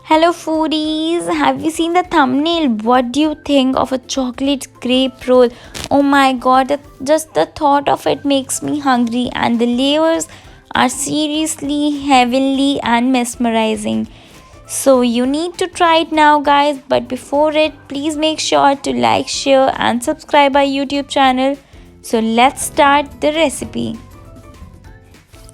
Hello foodies, have you seen the thumbnail? What do you think of a chocolate crepe roll? Oh my god, just the thought of it makes me hungry, and the layers are seriously heavenly and mesmerizing. So you need to try it now guys, but before it, please make sure to like, share and subscribe our YouTube channel. So let's start the recipe.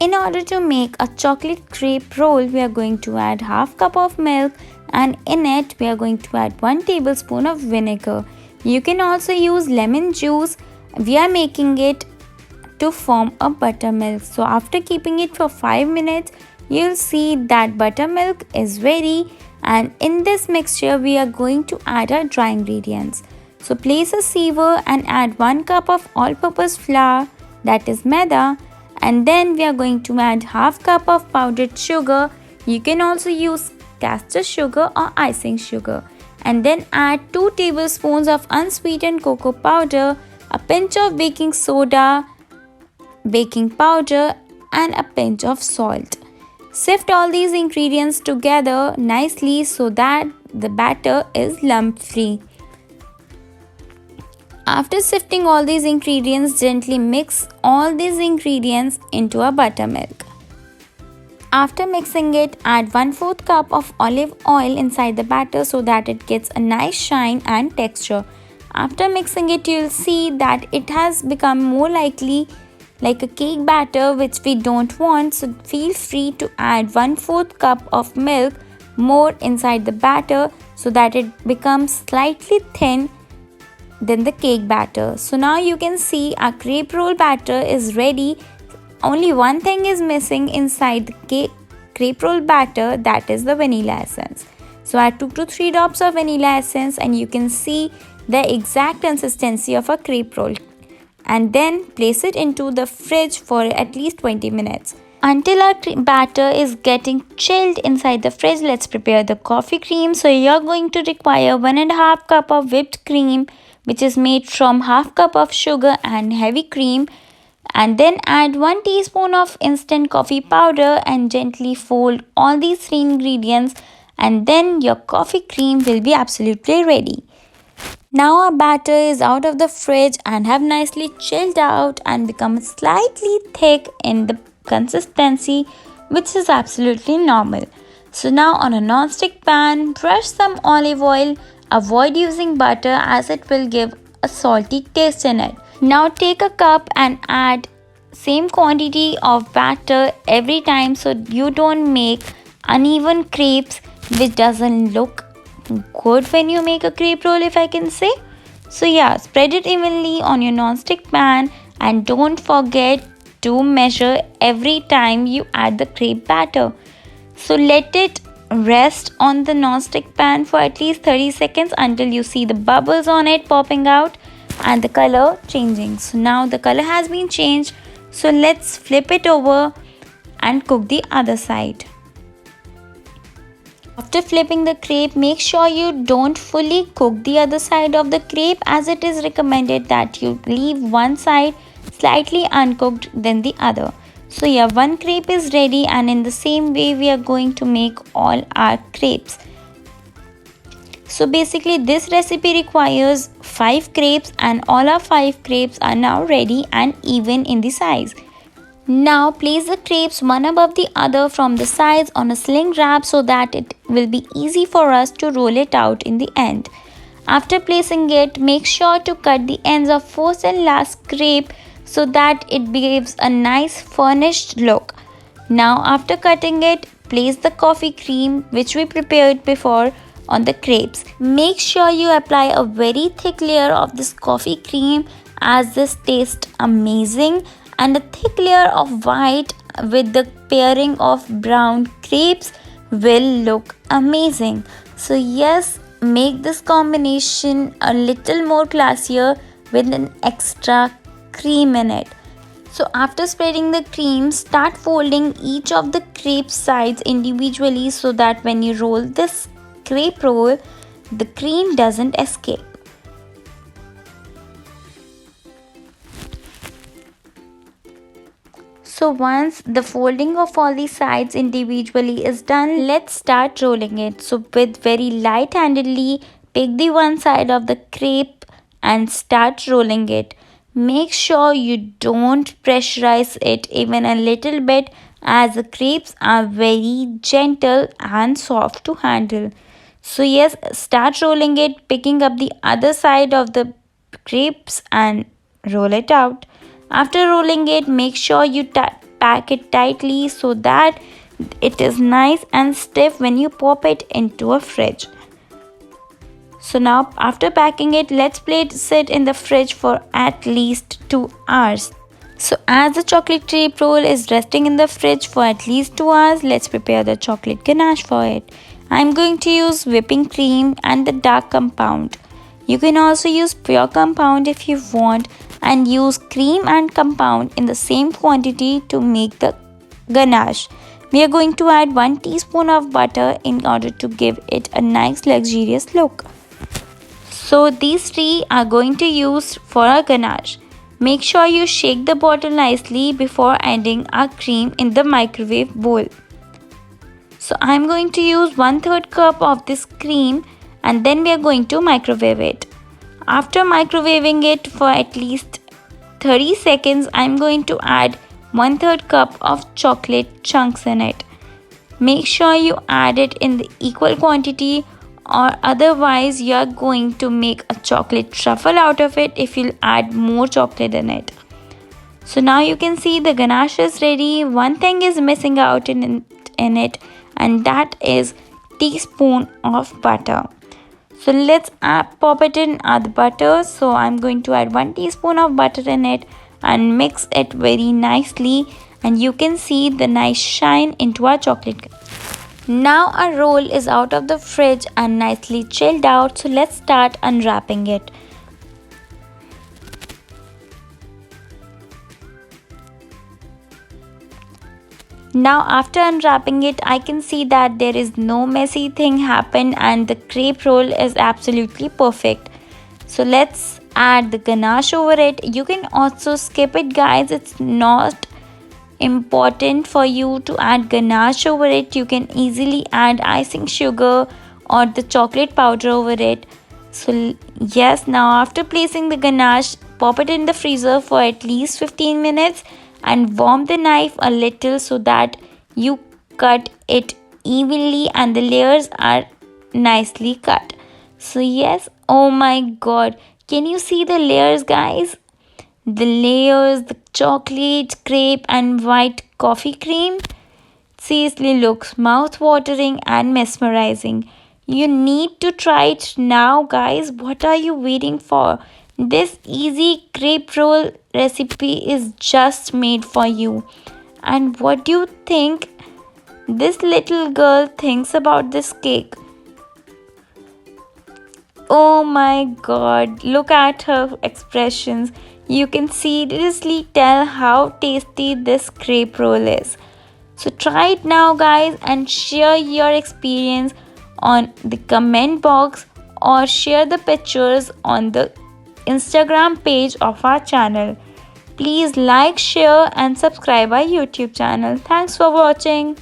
In order to make a chocolate crepe roll, we are going to add half cup of milk, and in it we are going to add 1 tablespoon of vinegar. You can also use lemon juice. We are making it to form a buttermilk. So after keeping it for 5 minutes, you'll see that buttermilk is ready, and in this mixture we are going to add our dry ingredients. So place a sieve and add 1 cup of all-purpose flour, that is maida, and then we are going to add half cup of powdered sugar. You can also use caster sugar or icing sugar, and then add 2 tablespoons of unsweetened cocoa powder, a pinch of baking soda, baking powder and a pinch of salt. Sift all these ingredients together nicely so that the batter is lump free. After sifting all these ingredients, gently mix all these ingredients into a buttermilk. After mixing it, add 1/4 cup of olive oil inside the batter so that it gets a nice shine and texture. After mixing it, you'll see that it has become more likely like a cake batter, which we don't want, so feel free to add 1/4 cup of milk more inside the batter so that it becomes slightly thin than the cake batter. So now you can see our crepe roll batter is ready. Only one thing is missing inside the crepe roll batter, that is the vanilla essence. So add 2 to 3 drops of vanilla essence and you can see the exact consistency of a crepe roll. And then place it into the fridge for at least 20 minutes. Until our batter is getting chilled inside the fridge, let's prepare the coffee cream. So you're going to require 1.5 cup of whipped cream, which is made from half cup of sugar and heavy cream, and then add 1 teaspoon of instant coffee powder and gently fold all these 3 ingredients, and then your coffee cream will be absolutely ready. Now our batter is out of the fridge and have nicely chilled out and become slightly thick in the consistency, which is absolutely normal. So now on a non-stick pan, brush some olive oil. Avoid using butter as it will give a salty taste in it. Now take a cup and add same quantity of batter every time so you don't make uneven crepes which doesn't look good when you make a crepe roll, if I can say. So yeah, spread it evenly on your non-stick pan and don't forget to measure every time you add the crepe batter. So let it rest on the non-stick pan for at least 30 seconds until you see the bubbles on it popping out and the color changing. So now the color has been changed. So let's flip it over and cook the other side. After flipping the crepe, make sure you don't fully cook the other side of the crepe, as it is recommended that you leave one side slightly uncooked than the other. So yeah, one crepe is ready, and in the same way we are going to make all our crepes. So basically this recipe requires 5 crepes and all our 5 crepes are now ready and even in the size. Now place the crepes one above the other from the sides on a sling wrap so that it will be easy for us to roll it out in the end. After placing it, make sure to cut the ends of first and last crepe so that it gives a nice furnished look. Now after cutting it, place the coffee cream which we prepared before on the crepes. Make sure you apply a very thick layer of this coffee cream as this tastes amazing, and a thick layer of white with the pairing of brown crepes will look amazing. So yes, make this combination a little more classier with an extra cream in it. So after spreading the cream, start folding each of the crepe sides individually so that when you roll this crepe roll, the cream doesn't escape. So once the folding of all the sides individually is done, let's start rolling it. So with very light-handedly, pick the one side of the crepe and start rolling it. Make sure you don't pressurize it even a little bit, as the crepes are very gentle and soft to handle. So yes, start rolling it, picking up the other side of the crepes and roll it out. After rolling it, make sure you pack it tightly so that it is nice and stiff when you pop it into a fridge. So now after packing it, let's place it in the fridge for at least 2 hours. So as the chocolate crepe roll is resting in the fridge for at least 2 hours, let's prepare the chocolate ganache for it. I'm going to use whipping cream and the dark compound. You can also use pure compound if you want, and use cream and compound in the same quantity to make the ganache. We are going to add 1 teaspoon of butter in order to give it a nice luxurious look. So these three are going to use for our ganache. Make sure you shake the bottle nicely before adding our cream in the microwave bowl. So I'm going to use 1/3 cup of this cream, and then we are going to microwave it. After microwaving it for at least 30 seconds, I'm going to add 1/3 cup of chocolate chunks in it. Make sure you add it in the equal quantity, or otherwise you are going to make a chocolate truffle out of it if you add more chocolate in it. So now you can see the ganache is ready. One thing is missing out in it, and that is teaspoon of butter. So let's pop it in the butter. So I'm going to add 1 teaspoon of butter in it and mix it very nicely, and you can see the nice shine into our chocolate. Now our roll is out of the fridge and nicely chilled out, so let's start unwrapping it. Now after unwrapping it, I can see that there is no messy thing happened and the crepe roll is absolutely perfect. So let's add the ganache over it. You can also skip it, guys. It's not important for you to add ganache over it. You can easily add icing sugar or the chocolate powder over it. So yes, now after placing the ganache, pop it in the freezer for at least 15 minutes and warm the knife a little so that you cut it evenly and the layers are nicely cut. So yes, oh my god, can you see the layers, guys? The layers, the chocolate, crepe and white coffee cream seriously looks mouth-watering and mesmerizing. You need to try it now, guys. What are you waiting for? This easy crepe roll recipe is just made for you. And what do you think this little girl thinks about this cake? Oh my god, look at her expressions. You can seriously tell how tasty this crepe roll is. So try it now, guys, and share your experience on the comment box or share the pictures on the Instagram page of our channel. Please like, share and subscribe our YouTube channel. Thanks for watching.